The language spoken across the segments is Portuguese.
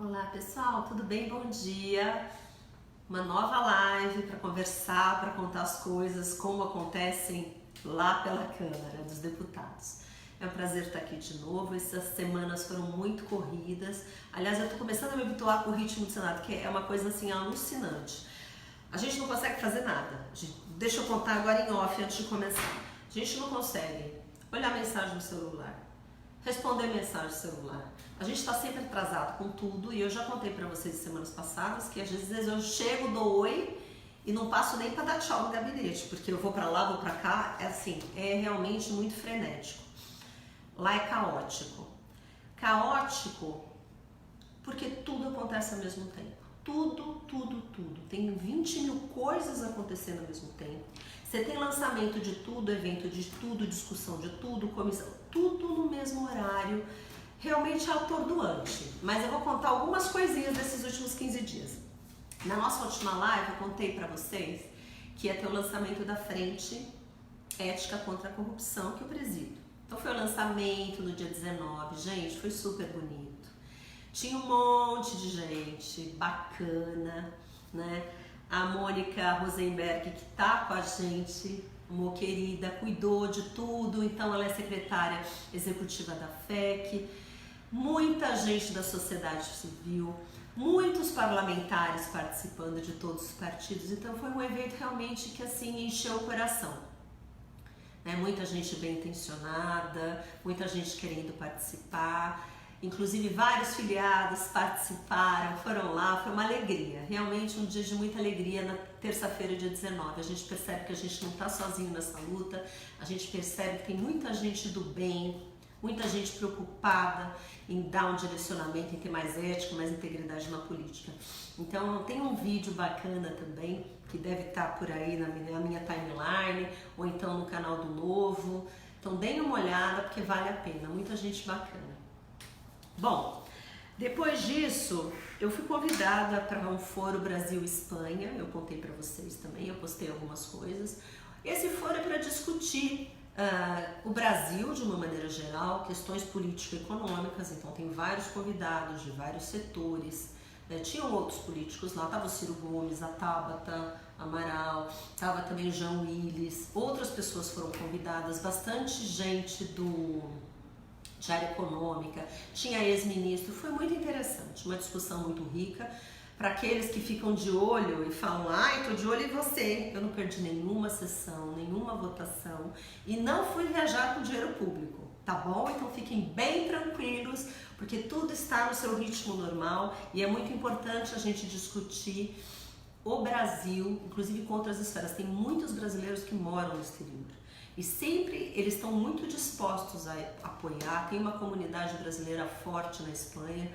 Olá pessoal, tudo bem? Bom dia! Uma nova live para conversar, para contar as coisas como acontecem lá pela Câmara dos Deputados. É um prazer estar aqui de novo. Essas semanas foram muito corridas. Aliás, eu estou começando a me habituar com o ritmo do Senado, que é uma coisa assim alucinante. A gente não consegue fazer nada. Deixa eu contar agora em off antes de começar. A gente não consegue olhar a mensagem no celular, responder mensagem no celular. A gente está sempre atrasado com tudo e eu já contei para vocês semanas passadas que às vezes eu chego, dou oi e não passo nem para dar tchau no gabinete, porque eu vou para lá, vou para cá, é assim, é realmente muito frenético. Lá é caótico. Caótico porque tudo acontece ao mesmo tempo. Tudo. Tem 20 mil coisas acontecendo ao mesmo tempo. Você tem lançamento de tudo, evento de tudo, discussão de tudo, comissão, tudo no mesmo horário. Realmente é atordoante, mas eu vou contar algumas coisinhas desses últimos 15 dias. Na nossa última live eu contei para vocês que ia ter o lançamento da Frente Ética contra a Corrupção que eu presido. Então foi o lançamento no dia 19, gente, foi super bonito. Tinha um monte de gente bacana, né? A Mônica Rosenberg, que tá com a gente, uma querida, cuidou de tudo, então ela é secretária executiva da FEC. Muita gente da sociedade civil, muitos parlamentares participando de todos os partidos, então foi um evento realmente que assim encheu o coração. Muita gente bem intencionada, muita gente querendo participar, inclusive vários filiados participaram, foram lá, foi uma alegria, realmente um dia de muita alegria na terça-feira, dia 19. A gente percebe que a gente não está sozinho nessa luta, a gente percebe que tem muita gente do bem, muita gente preocupada em dar um direcionamento, em ter mais ética, mais integridade na política. Então tem um vídeo bacana também, que deve estar por aí na minha timeline, ou então no canal do Novo. Então deem uma olhada, porque vale a pena, muita gente bacana. Bom, depois disso, eu fui convidada para um foro Brasil-Espanha, eu contei para vocês também, eu postei algumas coisas. Esse foro é para discutir o Brasil de uma maneira geral, questões político-econômicas, então tem vários convidados de vários setores, tinham outros políticos lá, estava o Ciro Gomes, a Tabata Amaral, estava também o João Willis, outras pessoas foram convidadas, bastante gente de área econômica, tinha ex-ministro, foi muito interessante, uma discussão muito rica. Para aqueles que ficam de olho e falam, estou de olho em você, eu não perdi nenhuma sessão, nenhuma votação e não fui viajar com dinheiro público, tá bom? Então fiquem bem tranquilos, porque tudo está no seu ritmo normal e é muito importante a gente discutir o Brasil, inclusive com outras esferas. Tem muitos brasileiros que moram no exterior e sempre eles estão muito dispostos a apoiar, tem uma comunidade brasileira forte na Espanha.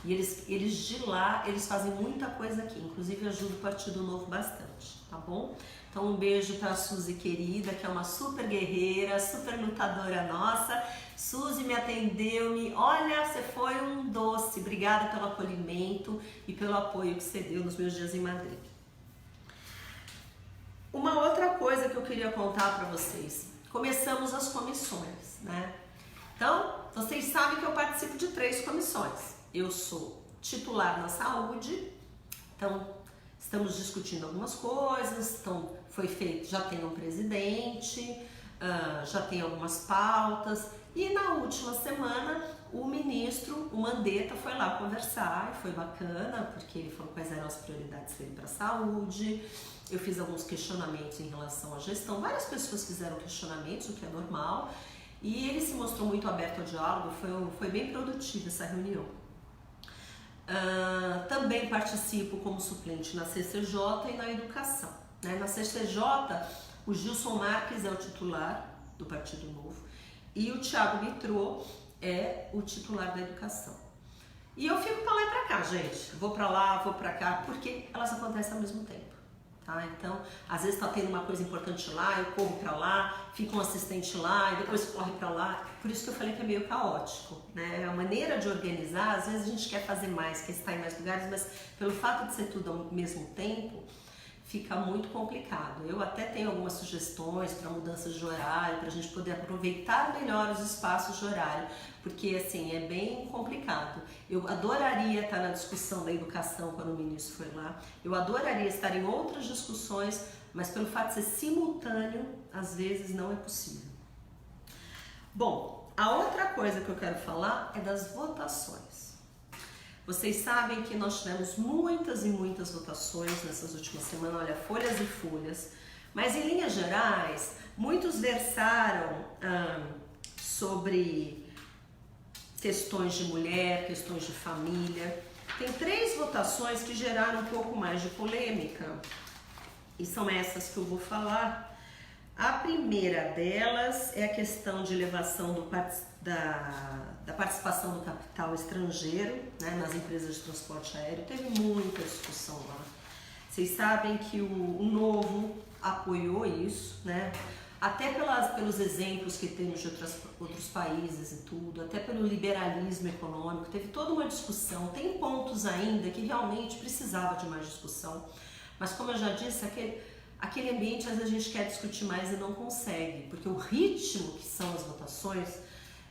E eles de lá, eles fazem muita coisa aqui, inclusive ajuda o Partido Novo bastante, tá bom? Então um beijo para a Suzy querida, que é uma super guerreira, super lutadora nossa. Suzy me atendeu, olha, você foi um doce, obrigada pelo acolhimento e pelo apoio que você deu nos meus dias em Madrid. Uma outra coisa que eu queria contar para vocês, começamos as comissões, né? Então, vocês sabem que eu participo de 3 comissões. Eu sou titular na saúde, então estamos discutindo algumas coisas, então foi feito, já tem um presidente, já tem algumas pautas e na última semana o ministro, o Mandetta, foi lá conversar e foi bacana, porque ele falou quais eram as prioridades dele para a saúde. Eu fiz alguns questionamentos em relação à gestão, várias pessoas fizeram questionamentos, o que é normal, e ele se mostrou muito aberto ao diálogo, foi bem produtiva essa reunião. Também participo como suplente na CCJ e na educação. Na CCJ, o Gilson Marques é o titular do Partido Novo e o Thiago Mitrô é o titular da educação. E eu fico pra lá e pra cá, gente. Vou pra lá, vou pra cá, porque elas acontecem ao mesmo tempo. Tá? Então, às vezes tá tendo uma coisa importante lá, eu corro pra lá, fica um assistente lá e depois corre pra lá. Por isso que eu falei que é meio caótico, né? A maneira de organizar, às vezes a gente quer fazer mais, quer estar em mais lugares, mas pelo fato de ser tudo ao mesmo tempo, fica muito complicado. Eu até tenho algumas sugestões para mudanças de horário, para a gente poder aproveitar melhor os espaços de horário, porque assim, é bem complicado. Eu adoraria estar na discussão da educação quando o ministro foi lá, eu adoraria estar em outras discussões, mas pelo fato de ser simultâneo, às vezes não é possível. Bom, a outra coisa que eu quero falar é das votações. Vocês sabem que nós tivemos muitas e muitas votações nessas últimas semanas, olha, folhas e folhas, mas em linhas gerais, muitos versaram sobre questões de mulher, questões de família. Tem 3 votações que geraram um pouco mais de polêmica, e são essas que eu vou falar. A primeira delas é a questão de elevação da participação do capital estrangeiro, né, nas empresas de transporte aéreo. Teve muita discussão lá. Vocês sabem que o Novo apoiou isso, né? Até pelos exemplos que temos de outros países e tudo, até pelo liberalismo econômico, teve toda uma discussão. Tem pontos ainda que realmente precisava de mais discussão, mas como eu já disse, aquele ambiente às vezes a gente quer discutir mais e não consegue, porque o ritmo que são as votações,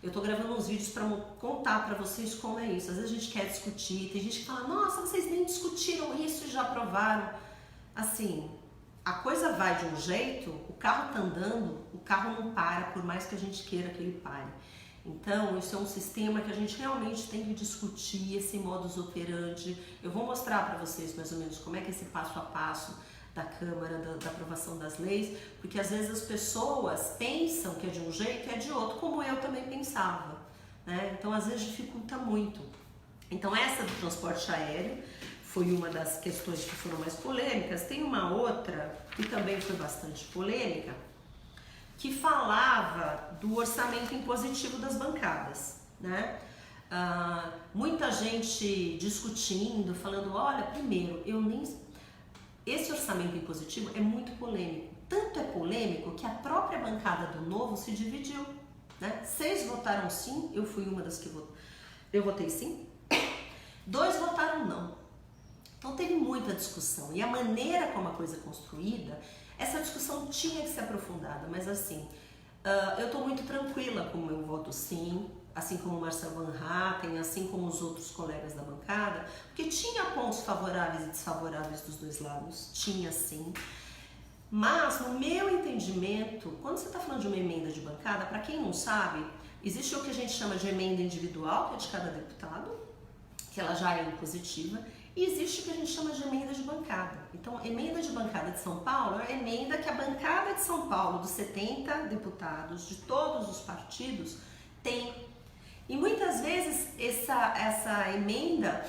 eu tô gravando uns vídeos para contar para vocês como é isso. Às vezes a gente quer discutir, tem gente que fala, nossa, vocês nem discutiram isso e já aprovaram. Assim, a coisa vai de um jeito, o carro tá andando, o carro não para, por mais que a gente queira que ele pare. Então, isso é um sistema que a gente realmente tem que discutir, esse modus operandi. Eu vou mostrar para vocês mais ou menos como é que é esse passo a passo da Câmara, da aprovação das leis, porque às vezes as pessoas pensam que é de um jeito e é de outro, como eu também pensava, né? Então, às vezes dificulta muito. Então, essa do transporte aéreo foi uma das questões que foram mais polêmicas. Tem uma outra que também foi bastante polêmica, que falava do orçamento impositivo das bancadas, né? Muita gente discutindo, falando, olha, primeiro, esse orçamento impositivo é muito polêmico. Tanto é polêmico que a própria bancada do Novo se dividiu, né? 6 votaram sim, eu fui uma das que votou. Eu votei sim. 2 votaram não. Então teve muita discussão. E a maneira como a coisa é construída, essa discussão tinha que ser aprofundada, mas assim, eu estou muito tranquila com o meu voto sim, assim como o Marcelo Van Hatten, assim como os outros colegas da bancada, porque tinha pontos favoráveis e desfavoráveis dos dois lados, tinha sim. Mas, no meu entendimento, quando você está falando de uma emenda de bancada, para quem não sabe, existe o que a gente chama de emenda individual, que é de cada deputado, que ela já é impositiva, e existe o que a gente chama de emenda de bancada. Então, emenda de bancada de São Paulo é a emenda que a bancada de São Paulo, dos 70 deputados de todos os partidos, tem. E muitas vezes essa emenda,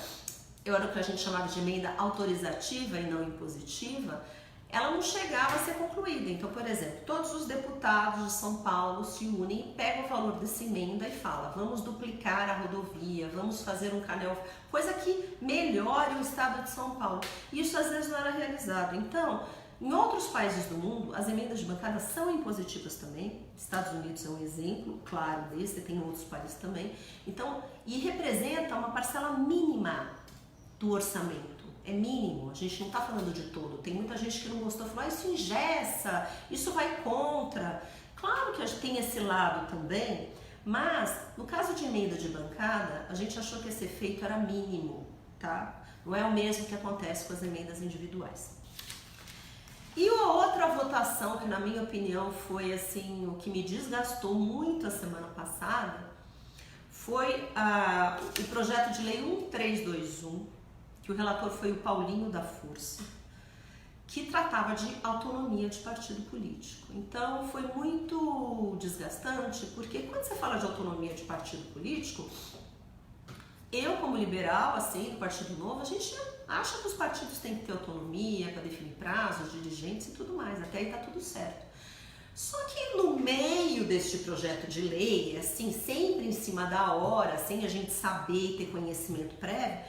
era o que a gente chamava de emenda autorizativa e não impositiva, ela não chegava a ser concluída. Então, por exemplo, todos os deputados de São Paulo se unem e pegam o valor dessa emenda e falam, vamos duplicar a rodovia, vamos fazer um canal, coisa que melhore o estado de São Paulo. E isso às vezes não era realizado. Então, em outros países do mundo, as emendas de bancada são impositivas também. Estados Unidos é um exemplo claro desse, tem outros países também. Então, e representa uma parcela mínima do orçamento. É mínimo, a gente não está falando de todo. Tem muita gente que não gostou, falou, isso engessa, isso vai contra. Claro que a gente tem esse lado também, mas no caso de emenda de bancada, a gente achou que esse efeito era mínimo, tá? Não é o mesmo que acontece com as emendas individuais. E a outra votação, que na minha opinião foi assim, o que me desgastou muito a semana passada, foi o projeto de lei 1321, que o relator foi o Paulinho da Força, que tratava de autonomia de partido político. Então foi muito desgastante, porque quando você fala de autonomia de partido político, eu como liberal, assim, do Partido Novo, a gente acha que os partidos têm que ter autonomia para definir prazos, dirigentes e tudo mais, até aí tá tudo certo. Só que no meio deste projeto de lei, assim, sempre em cima da hora, sem a gente saber e ter conhecimento prévio,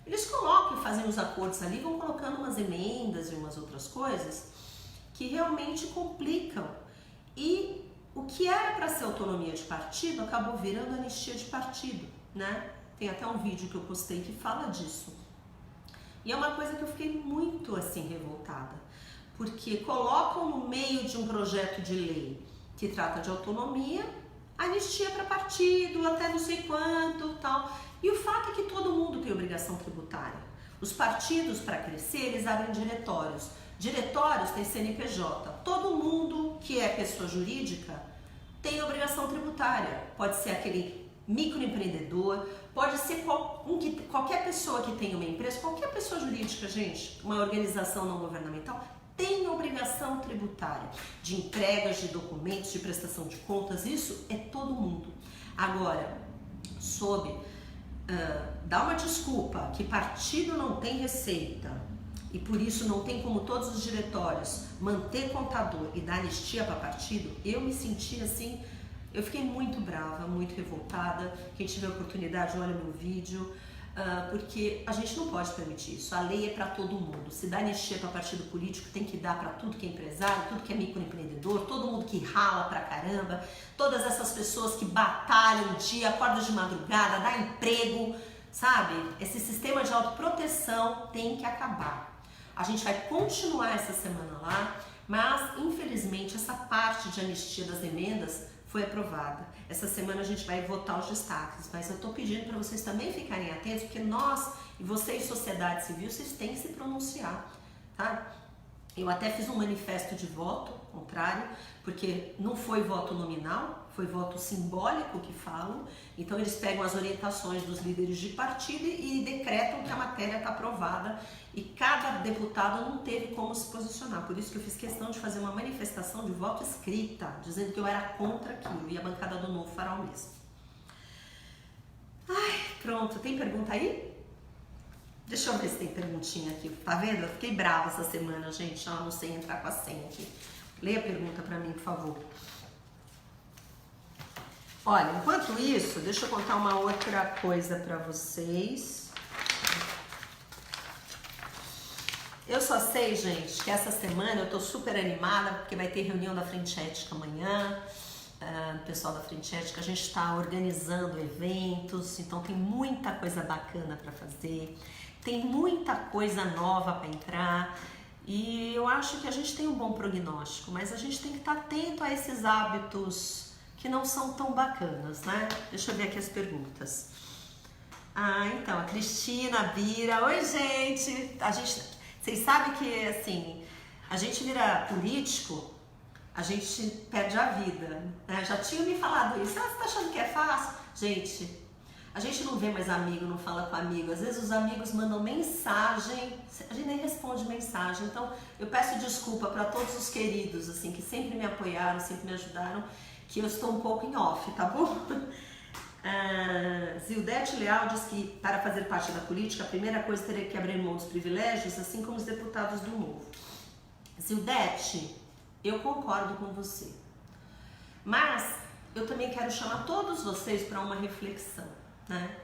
eles colocam e fazem os acordos ali, vão colocando umas emendas e umas outras coisas que realmente complicam. E o que era para ser autonomia de partido acabou virando anistia de partido, né? Tem até um vídeo que eu postei que fala disso. E é uma coisa que eu fiquei muito assim revoltada, porque colocam no meio de um projeto de lei que trata de autonomia, anistia para partido, até não sei quanto, tal. E o fato é que todo mundo tem obrigação tributária. Os partidos, para crescer, eles abrem diretórios. Diretórios tem CNPJ. Todo mundo que é pessoa jurídica tem obrigação tributária. Pode ser aquele microempreendedor, pode ser qualquer pessoa que tenha uma empresa, qualquer pessoa jurídica, gente, uma organização não governamental, tem obrigação tributária de entregas de documentos, de prestação de contas, isso é todo mundo. Agora, dar uma desculpa que partido não tem receita e por isso não tem como todos os diretórios manter contador e dar anistia para partido, eu me senti assim, eu fiquei muito brava, muito revoltada. Quem tiver oportunidade, olha meu vídeo, porque a gente não pode permitir isso. A lei é para todo mundo. Se dá anistia para partido político, tem que dar para tudo que é empresário, tudo que é microempreendedor, todo mundo que rala pra caramba, todas essas pessoas que batalham o dia, acordam de madrugada, dá emprego, sabe? Esse sistema de autoproteção tem que acabar. A gente vai continuar essa semana lá, mas infelizmente essa parte de anistia das emendas foi aprovada. Essa semana a gente vai votar os destaques, mas eu estou pedindo para vocês também ficarem atentos, porque nós e vocês, sociedade civil, vocês têm que se pronunciar, tá? Eu até fiz um manifesto de voto contrário, porque não foi voto nominal, foi voto simbólico que falam. Então eles pegam as orientações dos líderes de partido e decretam que a matéria está aprovada e cada deputado não teve como se posicionar. Por isso que eu fiz questão de fazer uma manifestação de voto escrita, dizendo que eu era contra aquilo e a bancada do Novo fará o mesmo. Ai, pronto, tem pergunta aí? Deixa eu ver se tem perguntinha aqui. Tá vendo? Eu fiquei brava essa semana, gente. Eu não sei entrar com a senha aqui. Leia a pergunta pra mim, por favor. Olha, enquanto isso, deixa eu contar uma outra coisa pra vocês. Eu só sei, gente, que essa semana eu tô super animada porque vai ter reunião da Frente Ética amanhã. Pessoal da Frente Ética, a gente está organizando eventos, então tem muita coisa bacana para fazer, tem muita coisa nova para entrar e eu acho que a gente tem um bom prognóstico, mas a gente tem que estar atento a esses hábitos que não são tão bacanas, né? Deixa eu ver aqui as perguntas. Então, a Cristina, a Bira, oi gente, vocês sabem que assim, a gente vira político, a gente perde a vida, né? Já tinha me falado isso. Você tá achando que é fácil? Gente, a gente não vê mais amigo, não fala com amigo. Às vezes os amigos mandam mensagem, a gente nem responde mensagem. Então, eu peço desculpa para todos os queridos, assim, que sempre me apoiaram, sempre me ajudaram, que eu estou um pouco em off, tá bom? Zildete Leal diz que para fazer parte da política, a primeira coisa teria que abrir mão dos privilégios, assim como os deputados do Novo. Zildete, eu concordo com você, mas eu também quero chamar todos vocês para uma reflexão, né?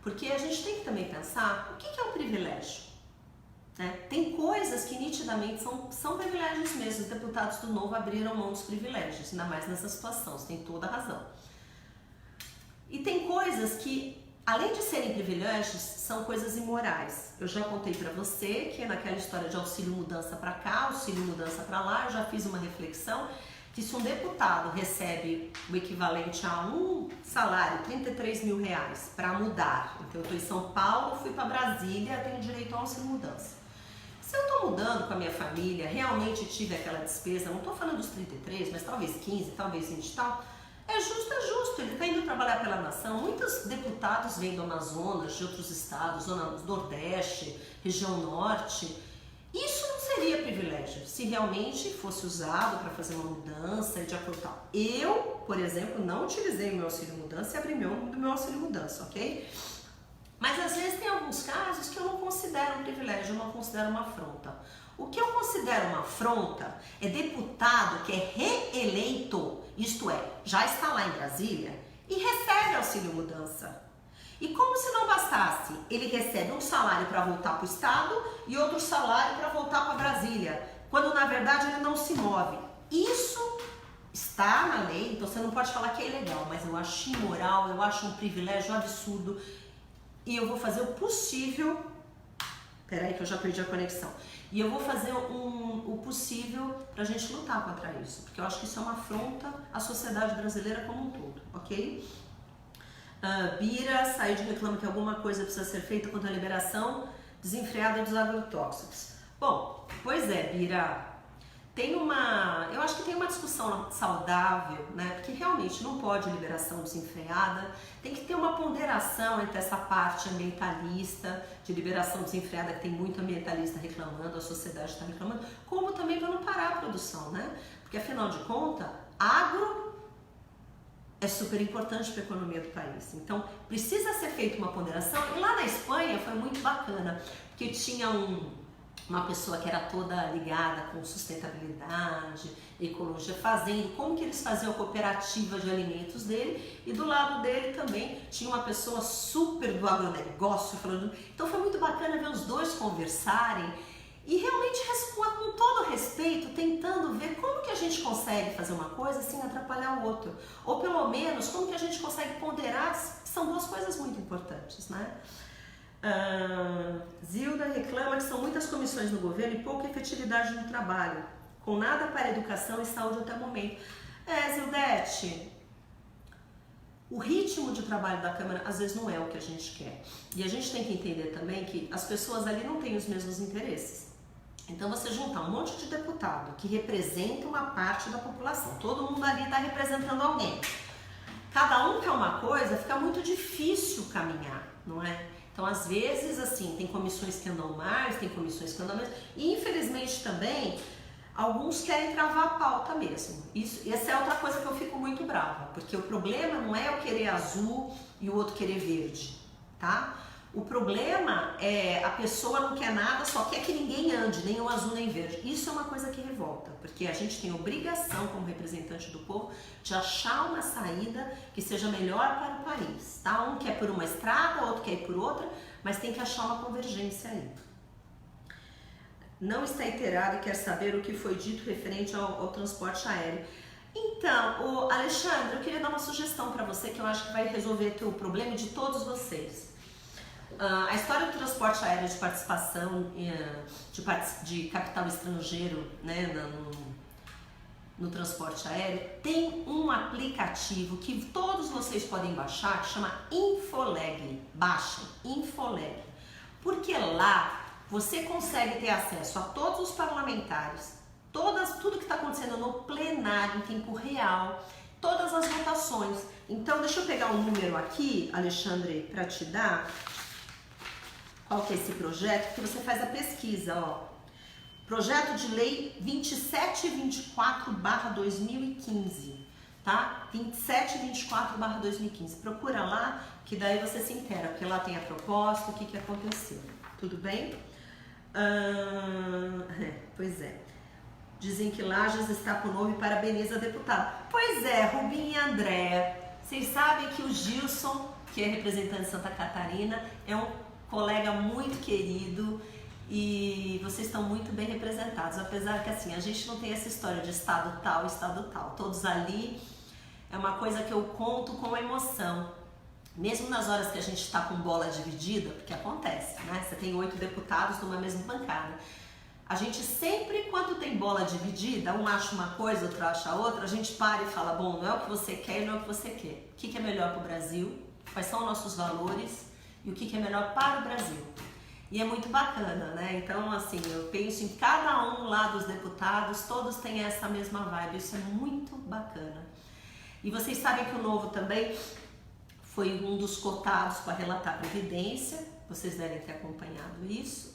Porque a gente tem que também pensar o que é um privilégio, né? Tem coisas que nitidamente são privilégios mesmo. Os deputados do Novo abriram mão dos privilégios, ainda mais nessa situação, você tem toda a razão. E tem coisas que, além de serem privilégios, são coisas imorais. Eu já contei pra você que naquela história de auxílio mudança pra cá, auxílio mudança pra lá, eu já fiz uma reflexão que se um deputado recebe o equivalente a um salário, 33 mil reais, para mudar, então eu tô em São Paulo, fui pra Brasília, tenho direito ao auxílio mudança. Se eu tô mudando com a minha família, realmente tive aquela despesa, não tô falando dos 33, mas talvez 15, talvez 20 e tal, é justo, ele está indo trabalhar pela nação. Muitos deputados vêm do Amazonas, de outros estados, zona do Nordeste, região Norte. Isso não seria privilégio, se realmente fosse usado para fazer uma mudança de acordo com tal. Eu, por exemplo, não utilizei o meu auxílio mudança e abri mão do meu auxílio mudança, ok? Mas às vezes tem alguns casos que eu não considero um privilégio, eu não considero uma afronta. O que eu considero uma afronta é deputado que é reeleito, isto é, já está lá em Brasília e recebe auxílio mudança. E como se não bastasse, ele recebe um salário para voltar para o estado e outro salário para voltar para Brasília, quando na verdade ele não se move. Isso está na lei, então você não pode falar que é ilegal, mas eu acho imoral, eu acho um privilégio absurdo e eu vou fazer o possível Peraí que eu já perdi a conexão. E eu vou fazer o possível pra gente lutar contra isso, porque eu acho que isso é uma afronta à sociedade brasileira como um todo, ok? Bira, Said reclama que alguma coisa precisa ser feita contra a liberação desenfreada dos agrotóxicos. Bom, pois é, Bira, eu acho que tem uma discussão saudável, né? Porque realmente não pode liberação desenfreada, tem que ter uma ponderação entre essa parte ambientalista, de liberação desenfreada, que tem muito ambientalista reclamando, a sociedade está reclamando, como também para não parar a produção, né? Porque afinal de contas, agro é super importante para a economia do país. Então, precisa ser feita uma ponderação. E lá na Espanha foi muito bacana, porque tinha uma pessoa que era toda ligada com sustentabilidade, ecologia, fazendo como que eles faziam a cooperativa de alimentos dele, e do lado dele também tinha uma pessoa super do agronegócio falando. Então foi muito bacana ver os dois conversarem e realmente com todo respeito, tentando ver como que a gente consegue fazer uma coisa sem atrapalhar o outro, ou pelo menos como que a gente consegue ponderar, que são duas coisas muito importantes, né? Zilda reclama que são muitas comissões no governo e pouca efetividade no trabalho, com nada para educação e saúde até o momento. Zildete, o ritmo de trabalho da Câmara às vezes não é o que a gente quer. E a gente tem que entender também que as pessoas ali não têm os mesmos interesses. Então você juntar um monte de deputado que representa uma parte da população, todo mundo ali está representando alguém. Cada um quer uma coisa, fica muito difícil caminhar, não é? Então, às vezes, assim, tem comissões que andam mais, tem comissões que andam menos. E, infelizmente, também, alguns querem travar a pauta mesmo. Essa é outra coisa que eu fico muito brava. Porque o problema não é eu querer azul e o outro querer verde, tá? O problema é a pessoa não quer nada, só quer que ninguém ande, nem o azul nem verde. Isso é uma coisa que revolta, porque a gente tem obrigação, como representante do povo, de achar uma saída que seja melhor para o país, tá? Um quer por uma estrada, outro quer ir por outra, mas tem que achar uma convergência aí. Não está inteirado e quer saber o que foi dito referente ao transporte aéreo. Então, Alexandre, eu queria dar uma sugestão para você que eu acho que vai resolver o problema de todos vocês. A história do transporte aéreo de participação de capital estrangeiro, né, no transporte aéreo, tem um aplicativo que todos vocês podem baixar, que chama Infoleg. Baixem, Infoleg. Porque lá você consegue ter acesso a todos os parlamentares, tudo que está acontecendo no plenário em tempo real, todas as votações. Então, deixa eu pegar um número aqui, Alexandre, para te dar. Qual que é esse projeto? Que você faz a pesquisa, ó. Projeto de Lei 2724/2015, tá? 2724/2015. Procura lá, que daí você se intera, porque lá tem a proposta, o que aconteceu. Tudo bem? Pois é. Dizem que Lages está com o nome, parabeniza a deputada. Pois é, Rubinho e Andréa. Vocês sabem que o Gilson, que é representante de Santa Catarina, é um colega muito querido e vocês estão muito bem representados, apesar que assim, a gente não tem essa história de estado tal, todos ali, é uma coisa que eu conto com emoção, mesmo nas horas que a gente está com bola dividida, porque acontece, né? Você tem 8 deputados numa mesma bancada, a gente sempre, quando tem bola dividida, um acha uma coisa, outro acha outra, a gente para e fala, bom, não é o que você quer e não é o que você quer, o que é melhor para o Brasil, quais são os nossos valores e o que é melhor para o Brasil. E é muito bacana, né? Então, assim, eu penso em cada um lá dos deputados, todos têm essa mesma vibe, isso é muito bacana. E vocês sabem que o Novo também foi um dos cotados para relatar a Previdência, vocês devem ter acompanhado isso.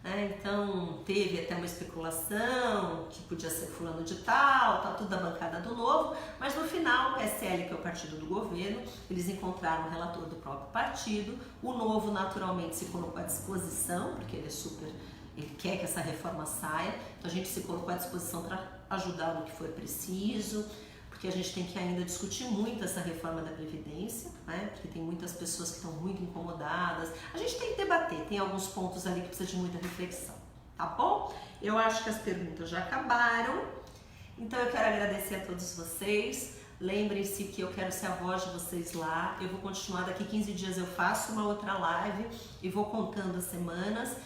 Então, teve até uma especulação que podia ser fulano de tal, tudo da bancada do Novo, mas no final o PSL, que é o partido do governo, eles encontraram um relator do próprio partido, o Novo naturalmente se colocou à disposição, porque ele quer que essa reforma saia, então a gente se colocou à disposição para ajudar no que for preciso, porque a gente tem que ainda discutir muito essa reforma da Previdência, né? Porque tem muitas pessoas que estão muito incomodadas. A gente tem que debater, tem alguns pontos ali que precisa de muita reflexão, tá bom? Eu acho que as perguntas já acabaram, então eu quero agradecer a todos vocês. Lembrem-se que eu quero ser a voz de vocês lá. Eu vou continuar, daqui 15 dias eu faço uma outra live e vou contando as semanas.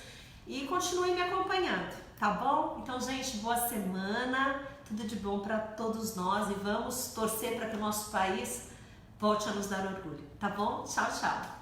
e continue me acompanhando, tá bom? Então, gente, boa semana, tudo de bom para todos nós e vamos torcer para que o nosso país volte a nos dar orgulho, tá bom? Tchau, tchau!